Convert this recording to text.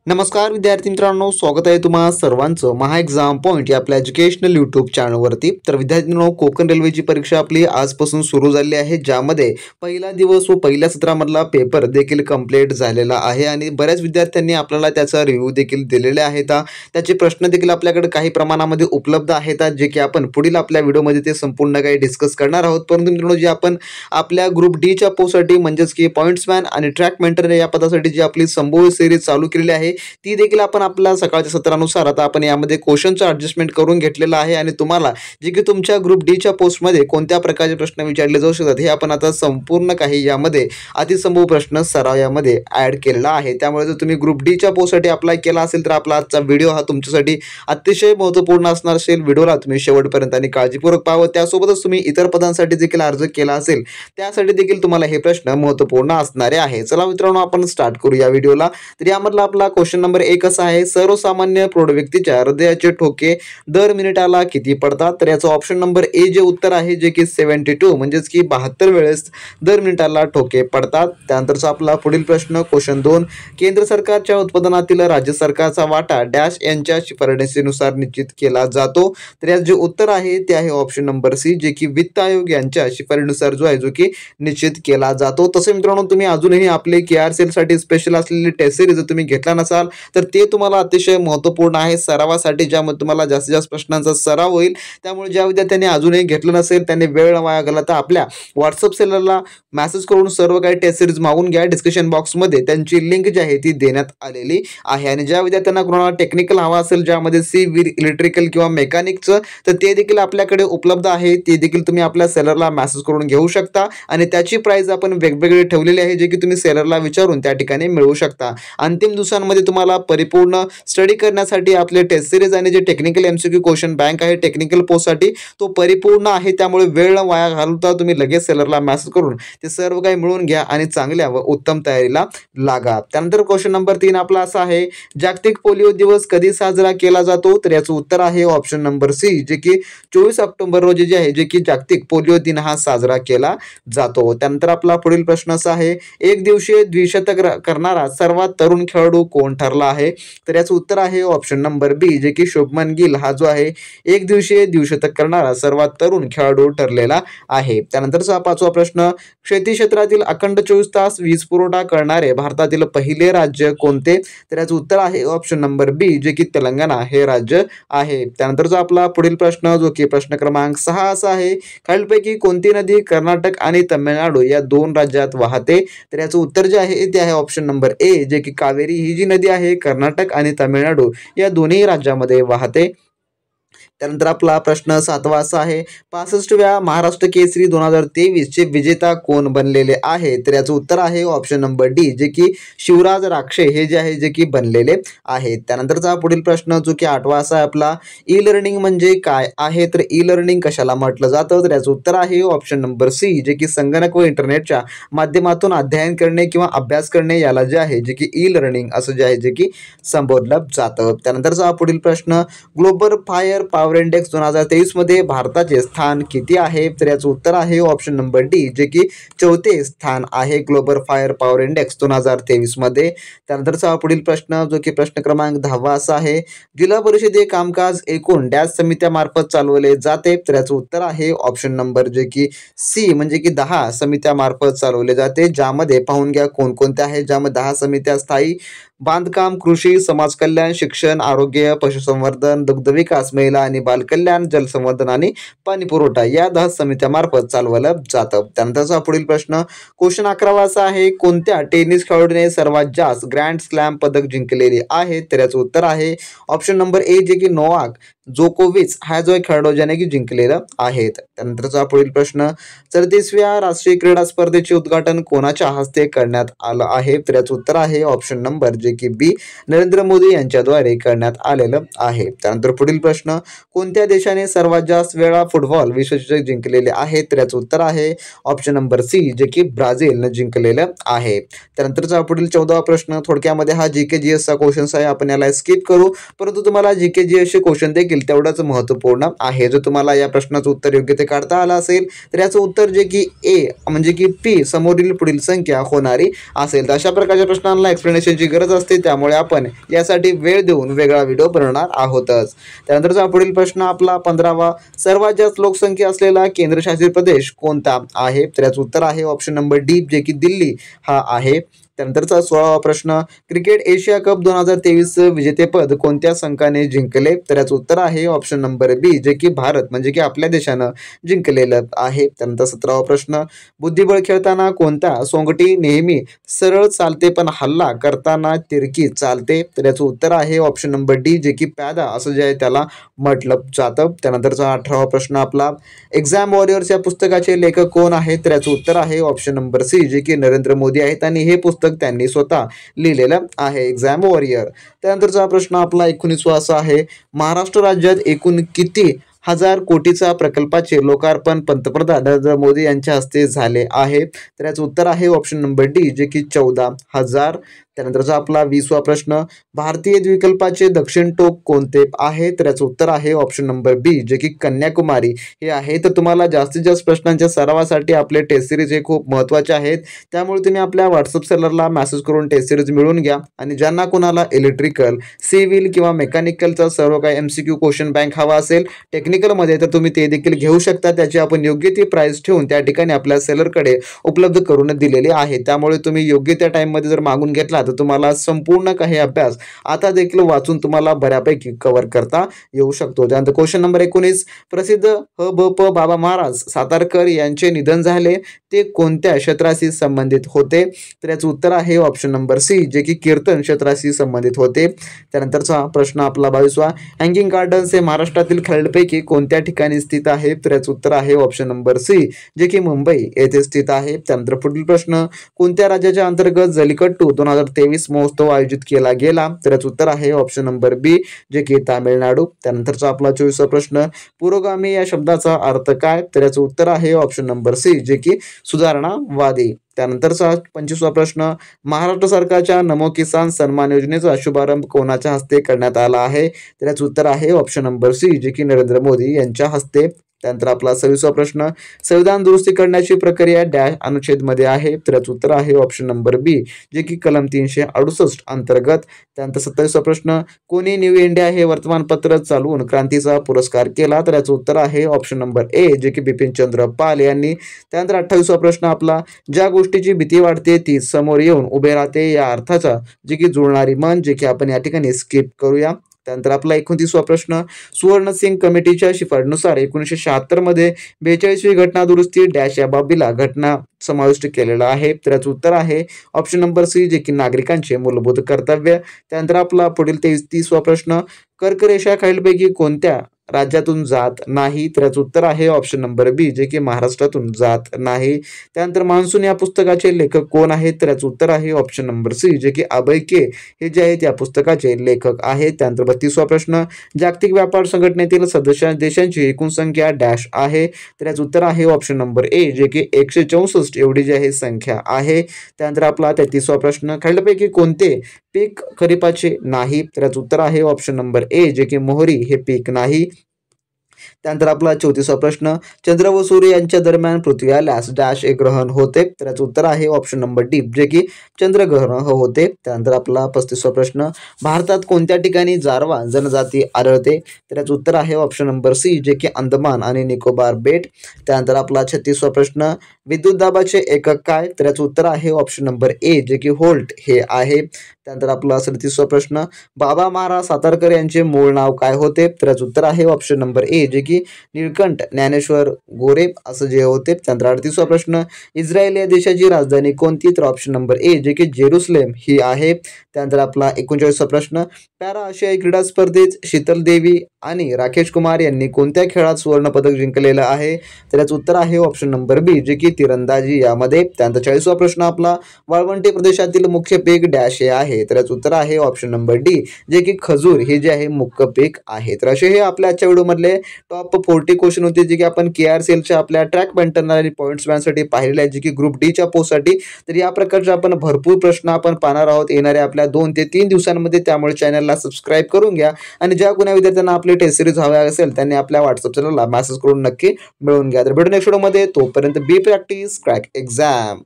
नमस्कार विद्यार्थी मित्रांनो, स्वागत आहे तुम्हा सर्वांचं महा एक्झाम पॉईंट या आपल्या एज्युकेशनल यूट्यूब चॅनलवरती। तर विद्यार्थ्यांनो, कोकण रेल्वेची परीक्षा आपली आजपासून सुरू झाली आहे, ज्यामध्ये पहिला दिवस व पहिल्या सत्रामधला पेपर देखील कंप्लीट झालेला आहे आणि बऱ्याच विद्यार्थ्यांनी आपल्याला त्याचा रिव्ह्यू देखील दिलेले आहेत। त्याचे प्रश्न देखील आपल्याकडे काही प्रमाणामध्ये उपलब्ध आहेत, जे की आपण पुढील आपल्या व्हिडिओमध्ये ते संपूर्ण काही डिस्कस करणार आहोत। परंतु मित्रांनो, जे आपण आपल्या ग्रुप डी च्या पोस्टसाठी म्हणजेच की पॉईंट्समॅन आणि ट्रॅक मेंटर या पदासाठी जी आपली संभव सिरीज चालू केलेली आहे, ती देखील आपण आपल्या सकाळच्या सत्रानुसार आता आपण यामध्ये क्वेश्चनचं ॲडजस्टमेंट करून घेतलेलं आहे आणि तुम्हाला जे की तुमच्या ग्रुप डी च्या पोस्टमध्ये कोणत्या प्रकारचे प्रश्न विचारले जाऊ शकतात हे आपण आता संपूर्ण काही यामध्ये अतिसंभव प्रश्न सराव यामध्ये ॲड केलेला आहे। त्यामुळे जर तुम्ही ग्रुप डी च्या पोस्टसाठी अप्लाय केला असेल तर आपला आजचा व्हिडिओ हा तुमच्यासाठी अतिशय महत्त्वपूर्ण असणार असेल। व्हिडिओला तुम्ही शेवटपर्यंत आणि काळजीपूर्वक पाहावं। त्यासोबतच तुम्ही इतर पदांसाठी देखील अर्ज केला असेल त्यासाठी देखील तुम्हाला हे प्रश्न महत्त्वपूर्ण असणारे आहे। चला मित्रांनो, आपण स्टार्ट करू या व्हिडिओला। तर यामधला आपला क्वेश्चन नंबर 1 असा आहे, सर्वसामान्य प्रौढ व्यक्तीच्या हृदयाचे ठोके दर मिनिटाला किती पडतात? तर याचं ऑप्शन नंबर ए जे उत्तर आहे, जे की 72 म्हणजेच की 72 वेळेस दर मिनिटाला ठोके पडतात। त्यानंतरचा आपला पुढील प्रश्न क्वेश्चन 2, केंद्र सरकारच्या उत्पादनातील राज्य सरकारचा वाटा डॅश यांच्या शिफारसीनुसार निश्चित केला जातो? तर याचं जे उत्तर आहे ते आहे ऑप्शन नंबर सी, जे की वित्त आयोग यांच्या शिफारसीनुसार जो आहे जो की निश्चित केला जातो। तसे मित्रांनो, तुम्ही अजूनही आपले KRCL साठी स्पेशल असलेली टेस्ट सिरीज जर तुम्ही घेतला नसाल तर ते तुम्हाला अतिशय महत्त्वपूर्ण आहे सरावासाठी, ज्यामध्ये तुम्हाला जास्तीत जास्त प्रश्नांचा सराव होईल। त्यामुळे ज्या विद्यार्थ्यांनी अजूनही घेतलं नसेल त्यांनी वेळ वाया घालवता आपल्या व्हॉट्सअप सेलरला मेसेज करून सर्व काही टेस्ट सिरीज मागून घ्या। डिस्क्रिप्शन बॉक्समध्ये त्यांची लिंक जी आहे ती देण्यात आलेली आहे। आणि ज्या विद्यार्थ्यांना कोणाला टेक्निकल हवा असेल, ज्यामध्ये सिव्हिल, इलेक्ट्रिकल किंवा मेकॅनिकचं, तर ते देखील आपल्याकडे उपलब्ध आहे। ते देखील तुम्ही आपल्या सेलरला मेसेज करून घेऊ शकता आणि त्याची प्राइस आपण वेगवेगळी ठेवलेली आहे, जे की तुम्ही सेलरला विचारून त्या ठिकाणी मिळवू शकता। अंतिम दिवसांमध्ये तुम्हाला परिपूर्ण स्टडी करण्यासाठी आपले टेस्ट सिरीज आणि जे टेक्निकल MCQ क्वेश्चन बँक आहे टेक्निकल पोस्टसाठी तो परिपूर्ण आहे। त्यामुळे वेळ वाया घालवता तुम्ही लगेच सेलरला मेसेज करून ते सर्व काही मिळवून घ्या आणि चांगल्या व उत्तम तयारीला लागा। त्यानंतर क्वेश्चन नंबर 3 आपला असा आहे, जागतिक पोलिओ दिवस कधी साजरा केला जातो? तर याचं उत्तर आहे ऑप्शन नंबर सी, जे की 24 ऑक्टोबर रोजी जे आहे जे की जागतिक पोलिओ दिन हा साजरा केला जातो। त्यानंतर आपला पुढील प्रश्न असा आहे, एक दिवसीय द्विशतक करणारा सर्वात तरुण खेळाडू कोण ठरला आहे? तर याचं उत्तर आहे ऑप्शन नंबर बी, जे की शुभमन गिल हा जो आहे एक दिवसीय द्विशतक करणारा सर्वात तरुण खेळाडू ठरलेला आहे। त्यानंतरचा 5वा प्रश्न, शेती क्षेत्रातील अखंड 24 तास वीज पुरवठा करणारे भारतातील पहिले राज्य कोणते? तर याचं उत्तर आहे ऑप्शन नंबर बी, जे की तेलंगणा हे राज्य आहे। त्यानंतरचा आपला पुढील प्रश्न जो की प्रश्न क्रमांक 6 असा आहे, खालीलपैकी कोणती नदी कर्नाटक आणि तमिळनाडू या दोन राज्यात वाहते? तर याचं उत्तर जे आहे ते आहे ऑप्शन नंबर ए, जे की कावेरी ही जी नदी आहे कर्नाटक आणि तामिळनाडू या दोन्ही राज्यामध्ये वाहते। त्यानंतर आपला प्रश्न 7वा असा आहे, 65व्या महाराष्ट्र केसरी 2023 चे विजेता कोण बनलेले आहे? तर याचं उत्तर आहे ऑप्शन नंबर डी, जे की शिवराज राक्षे हे जे आहे जे की बनलेले आहेत। त्यानंतरचा पुढील प्रश्न जो की 8वा असा आहे आपला, ई लर्निंग म्हणजे काय आहे? तर ई लर्निंग कशाला म्हटलं जातं? तर याचं उत्तर आहे ऑप्शन नंबर सी, जे की संगणक व इंटरनेटच्या माध्यमातून अध्ययन करणे किंवा अभ्यास करणे याला जे आहे जे की ई लर्निंग असं जे आहे जे की संबोधलं जातं। त्यानंतरचा पुढील प्रश्न, ग्लोबल फायर पॉवर इंडेक्स 2023 मध्ये भारताचे स्थान किती आहे? तर याचं उत्तर आहे ऑप्शन नंबर डी, जे की 4थे स्थान आहे ग्लोबल फायर पॉवर इंडेक्स 2023 मध्ये। त्यानंतरचा पुढील प्रश्न जो की प्रश्न क्रमांक 10वा असा आहे, जिल्हा परिषदे कामकाज एकूण डॅश समित्यामार्फत चालवले जाते? तर याचं उत्तर आहे ऑप्शन नंबर जे की सी, म्हणजे की 10 समित्यामार्फत चालवले जाते, ज्यामध्ये पाहून घ्या कोणकोणत्या आहेत, ज्यामध्ये 10 समित्या स्थायी बांधकाम, कृषी, समाज कल्याण, शिक्षण, आरोग्य, पशुसंवर्धन, दुग्धविकास, महिला आणि बालकल्याण, जलसंवर्धन आणि पाणी पुरवठा या 10 समित्यामार्फत चालवलं जातं। त्यानंतरचा पुढील प्रश्न क्वेश्चन 11वा असा आहे, कोणत्या टेनिस खेळाडूने सर्वात जास्त ग्रँड स्लॅम पदक जिंकलेले आहे? तर याचं उत्तर आहे ऑप्शन नंबर ए, जे की नोवाक जोकोविच हा जो खेळाडू ज्याने की जिंकलेला आहेत। त्यानंतरचा पुढील प्रश्न, 34व्या राष्ट्रीय क्रीडा स्पर्धेचे उद्घाटन कोणाच्या हस्ते करण्यात आलं आहे? तर याचं उत्तर आहे ऑप्शन नंबर जे की बी, नरेंद्र मोदी यांच्याद्वारे करण्यात आलेलं आहे। त्यानंतर पुढील प्रश्न, कोणत्या देशाने सर्वात जास्त वेळा फुटबॉल विश्वचषक जिंकलेले आहे? तर याचं उत्तर आहे ऑप्शन नंबर सी, जे की ब्राझीलने जिंकलेलं आहे। त्यानंतरचा पुढील 14वा प्रश्न, थोडक्यामध्ये हा GK GS चा क्वेश्चन आहे, आपण याला स्किप करू, परंतु तुम्हाला GK GS चे क्वेश्चन देखील तेवढंच महत्त्वपूर्ण आहे। जर तुम्हाला या प्रश्नाचं उत्तर योग्य ते इथे काढता आला असेल तर याचं उत्तर जे की ए म्हणजे की पी समोरील पुढील संख्या होणारी असेल. तर अशा प्रकारच्या प्रश्नांना एक्सप्लेनेशनची गरज असते, त्यामुळे आपण यासाठी वेळ देऊन वेगळा व्हिडिओ बनवणार आहोतच. त्यानंतरचा पुढील प्रश्न आपला 15वा, सर्वात जास्त लोकसंख्या असलेला केंद्रशासित प्रदेश कोणता आहे? तर याचं उत्तर आहे ऑप्शन नंबर डी जे की दिल्ली हा आहे. त्यानंतरचा 16वा प्रश्न, क्रिकेट एशिया कप 2023 विजेतेपद कोणत्या संघाने जिंकले? तर याचं उत्तर आहे ऑप्शन नंबर बी जे की भारत म्हणजे की आपल्या देशानं जिंकलेलं आहे. त्यानंतर 17वा प्रश्न, बुद्धिबळ खेळताना कोणता सोंगटी नेहमी सरळ चालते पण हल्ला करताना तिरकी चालते? तर याचं उत्तर आहे ऑप्शन नंबर डी जे की प्यादा असं जे आहे त्याला म्हटलं जातं. त्यानंतरचा 18वा प्रश्न आपला, एक्झाम वॉरियर्स या पुस्तकाचे लेखक कोण आहेत? तर याचं उत्तर आहे ऑप्शन नंबर सी जे की नरेंद्र मोदी आहेत आणि हे पुस्तक त्यांनी स्वतः लिहिलेलं आहे, एक्झाम वॉरियर. त्यानंतरचा प्रश्न आपला 19वा असा आहे, महाराष्ट्र राज्यात एकूण किती हजार कोटीचा प्रकल्पाचे लोकार्पण पंतप्रधान नरेंद्र मोदी यांच्या हस्ते झाले आहे? तर याचं उत्तर आहे ऑप्शन नंबर डी जे की 14,000. त्यानंतरचा आपला 20वा प्रश्न, भारतीय द्वीपकल्पाचे दक्षिण टोक कोणते आहे? तर याचं उत्तर आहे ऑप्शन नंबर बी जे की कन्याकुमारी हे आहे. तर तुम्हाला जास्तीत जास्त प्रश्नांच्या सरावासाठी आपले टेस्ट सिरीज हे खूप महत्त्वाचे आहेत, त्यामुळे तुम्ही आपल्या व्हॉट्सअप सेलरला मेसेज करून टेस्ट सिरीज मिळवून घ्या. आणि ज्यांना कोणाला इलेक्ट्रिकल, सिव्हिल किंवा मेकॅनिकलचा सर्व काही MCQ क्वेश्चन बँक हवा असेल टेक्निकलमध्ये तर तुम्ही ते देखील घेऊ शकता. त्याची आपण योग्य ती प्राइस ठेवून त्या ठिकाणी आपल्या सेलरकडे उपलब्ध करून दिलेले आहे, त्यामुळे तुम्ही योग्य त्या टाईममध्ये जर मागून घेतला तर तुम्हाला संपूर्ण काही अभ्यास आता देखील वाचून तुम्हाला बऱ्यापैकी कव्हर करता येऊ शकतो. त्यानंतर क्वेश्चन नंबर 19, प्रसिद्ध ह.भ.प. बाबा महाराज सातारकर यांचे निधन झाले ते कोणत्या क्षेत्राशी संबंधित होते? तर याचं उत्तर आहे ऑप्शन नंबर सी जे की कीर्तन क्षेत्राशी संबंधित होते. त्यानंतरचा प्रश्न आपला 22वा, हँगिंग गार्डन्स हे महाराष्ट्रातील खालीलपैकी कोणत्या ठिकाणी स्थित आहे? तर याचं उत्तर आहे ऑप्शन नंबर सी जे की मुंबई येथे स्थित आहे. त्यानंतर पुढील प्रश्न, कोणत्या राज्याच्या अंतर्गत जल्लीकट्टू 2023 महोत्सव आयोजित केला गेला? तर याचं उत्तर आहे ऑप्शन नंबर बी जे की तामिळनाडू. त्यानंतरचा आपला 24वा प्रश्न, पुरोगामी या शब्दाचा अर्थ काय? तर याचं उत्तर आहे ऑप्शन नंबर सी जे की सुधारणावादी. त्यानंतरचा 25वा प्रश्न, महाराष्ट्र सरकारच्या नमो किसान सन्मान योजनेचा शुभारंभ कोणाच्या हस्ते करण्यात आला आहे? तर याचं उत्तर आहे ऑप्शन नंबर सी जे की नरेंद्र मोदी यांच्या हस्ते. त्यानंतर आपला 26वा प्रश्न, संविधान दुरुस्ती करण्याची प्रक्रिया डॅश अनुच्छेदमध्ये आहे? तर याचं उत्तर आहे ऑप्शन नंबर बी जे की कलम 368 अंतर्गत. त्यानंतर 27वा प्रश्न, कोणी न्यू इंडिया हे वर्तमानपत्र चालवून क्रांतीचा पुरस्कार केला? तर याचं उत्तर आहे ऑप्शन नंबर ए जे की बिपिनचंद्र पाल यांनी. त्यानंतर 28वा प्रश्न आपला, ज्या गोष्टीची भीती वाटते ती समोर येऊन उभे राहते या अर्थाचा जे की जुळणारी म्हण जे की आपण या ठिकाणी स्किप करूया. त्यानंतर आपला 29वा प्रश्न, सुवर्णसिंग कमिटीच्या शिफारशीनुसार 1976 मध्ये 42वी घटना दुरुस्ती डॅश या बाबीला घटना समाविष्ट केलेला आहे? तर याचं उत्तर आहे ऑप्शन नंबर सी जे की नागरिकांचे मूलभूत कर्तव्य. त्यानंतर आपला पुढील 30वा प्रश्न, कर्करेषा खालीलपैकी कोणत्या राज्यातून जात नाही? तर याचं उत्तर आहे ऑप्शन नंबर बी जे की महाराष्ट्रातून जात नाही. त्यानंतर मान्सून या पुस्तकाचे लेखक कोण आहेत? तर याचं उत्तर आहे ऑप्शन नंबर सी जे की अभय के हे जे आहेत या पुस्तकाचे लेखक आहेत. त्यानंतर 32वा प्रश्न, जागतिक व्यापार संघटनेतील सदस्य देशांची एकूण संख्या डॅश आहे? तर याचं उत्तर आहे ऑप्शन नंबर ए जे की 164 एवढी जी आहे संख्या आहे. त्यानंतर आपला 33वा प्रश्न, खालीलपैकी कोणते पीक खरीपाचे नाही? तर याचं उत्तर आहे ऑप्शन नंबर ए जे की मोहरी हे पीक नाही. त्यानंतर आपला 34वा प्रश्न, चंद्र व सूर्य यांच्या दरम्यान पृथ्वी आल्यास डॅश एक ग्रहण होते? तर याचं उत्तर आहे ऑप्शन नंबर डी जे की चंद्रग्रहण होते. त्यानंतर आपला 35वा प्रश्न, भारतात कोणत्या ठिकाणी जारवा जनजाती आढळते? तर याचं उत्तर आहे ऑप्शन नंबर सी जे की अंदमान आणि निकोबार बेट. त्यानंतर आपला 36वा प्रश्न, विद्युत दाबाचे एकक काय? तर याचं उत्तर आहे ऑप्शन नंबर ए जे की व्होल्ट हे आहे. त्यानंतर आपला 37वा प्रश्न, बाबा महाराज सातारकर यांचे मूळ नाव काय होते? तर याचं उत्तर आहे ऑप्शन नंबर ए जे की निळकंठ ज्ञानेश्वर गोरे असं जे होते. त्यानंतर 38वा प्रश्न, इस्रायल या देशाची राजधानी कोणती? तर ऑप्शन नंबर ए जे की जेरुसलेम ही आहे. त्यानंतर आपला 39वा प्रश्न, पॅरा आशियाई क्रीडा स्पर्धेत शीतल देवी आणि राकेश कुमार यांनी कोणत्या खेळात सुवर्ण पदक जिंकलेलं आहे? तर याचं उत्तर आहे ऑप्शन नंबर बी जे की तिरंदाजी यामध्ये. त्यानंतर 40वा प्रश्न आपला, वाळवंटी प्रदेशातील मुख्य पीक डॅश हे आहे? तर याचं उत्तर आहे ऑप्शन नंबर डी जे की खजूर हे जे आहे मुख्य पीक आहे. तर असे हे आपल्या आजच्या व्हिडिओमधले टॉप 40 क्वेश्चन होते जे की आपण KRCLच्या आपल्या ट्रॅक बँटर आणि पॉईंट्स बँडसाठी पाहिलेले आहे जे की ग्रुप डी च्या पोस्टसाठी. तर या प्रकारचे आपण भरपूर प्रश्न आपण पाहणार आहोत येणाऱ्या आपल्या येत्या 2 ते 3 दिवसांमध्ये. त्यामुळे चॅनलला सबस्क्राईब करून घ्या आणि ज्या कोणा विद्यार्थ्यांना आपली टेस्ट सिरीज हव्या असेल त्यांनी आपल्या व्हॉट्सअप चॅनलला मेसेज करून नक्की मिळवून घ्या. तर भेटू नेक्स्ट व्हिडिओमध्ये. तोपर्यंत बी प्रॅक्टिस क्रॅक एक्झाम.